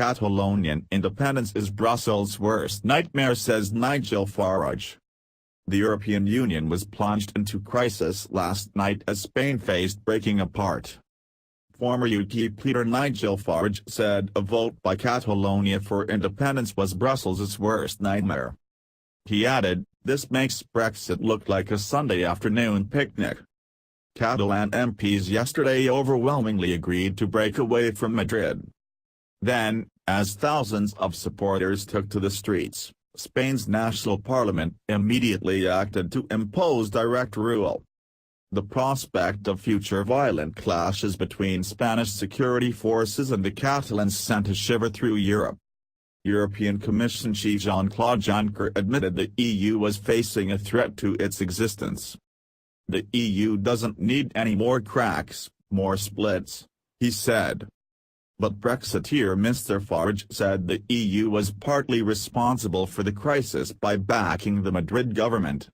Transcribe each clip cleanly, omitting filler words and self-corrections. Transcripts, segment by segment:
Catalonian independence is Brussels' worst nightmare, says Nigel Farage. The European Union was plunged into crisis last night as Spain faced breaking apart. Former UKIP leader Nigel Farage said a vote by Catalonia for independence was Brussels' worst nightmare. He added, "This makes Brexit look like a Sunday afternoon picnic." Catalan MPs yesterday overwhelmingly agreed to break away from Madrid. Then, as thousands of supporters took to the streets, Spain's national parliament immediately acted to impose direct rule. The prospect of future violent clashes between Spanish security forces and the Catalans sent a shiver through Europe. European Commission Chief Jean-Claude Juncker admitted the EU was facing a threat to its existence. "The EU doesn't need any more cracks, more splits," he said. But Brexiteer Mr. Farage said the EU was partly responsible for the crisis by backing the Madrid government.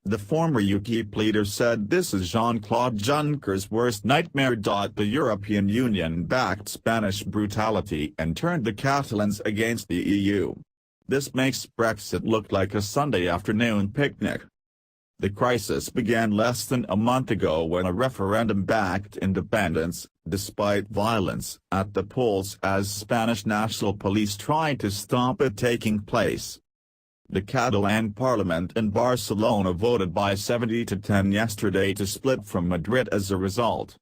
The former UKIP leader said this is Jean-Claude Juncker's worst nightmare. The European Union backed Spanish brutality and turned the Catalans against the EU. This makes Brexit look like a Sunday afternoon picnic. The crisis began less than a month ago when a referendum backed independence, despite violence at the polls as Spanish National Police tried to stop it taking place. The Catalan parliament in Barcelona voted by 70-10 yesterday to split from Madrid as a result.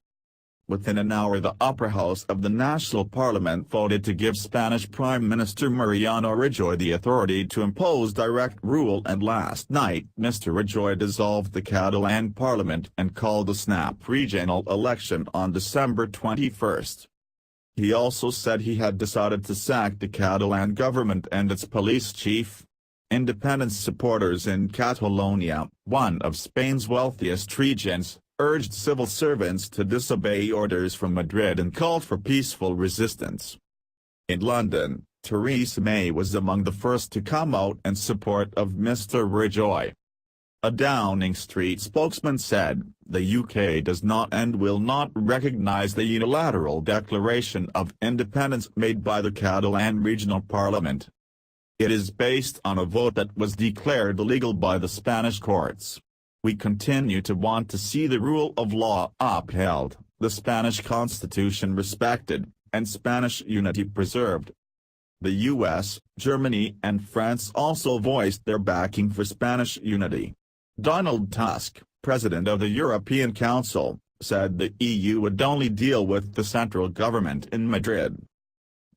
Within an hour, the upper house of the national parliament voted to give Spanish Prime Minister Mariano Rajoy the authority to impose direct rule, and last night Mr. Rajoy dissolved the Catalan parliament and called a snap regional election on December 21. He also said he had decided to sack the Catalan government and its police chief. Independence supporters in Catalonia, one of Spain's wealthiest regions, urged civil servants to disobey orders from Madrid and called for peaceful resistance. In London, Theresa May was among the first to come out in support of Mr. Rajoy. A Downing Street spokesman said, "The UK does not and will not recognise the unilateral declaration of independence made by the Catalan Regional Parliament. It is based on a vote that was declared illegal by the Spanish courts. We continue to want to see the rule of law upheld, the Spanish Constitution respected, and Spanish unity preserved." The US, Germany and France also voiced their backing for Spanish unity. Donald Tusk, president of the European Council, said the EU would only deal with the central government in Madrid.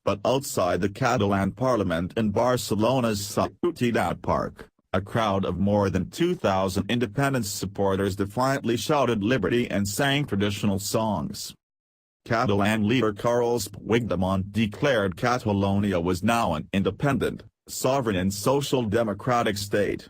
But outside the Catalan parliament in Barcelona's Ciutat Park, a crowd of more than 2,000 independence supporters defiantly shouted liberty and sang traditional songs. Catalan leader Carles Puigdemont declared Catalonia was now an independent, sovereign and social democratic state.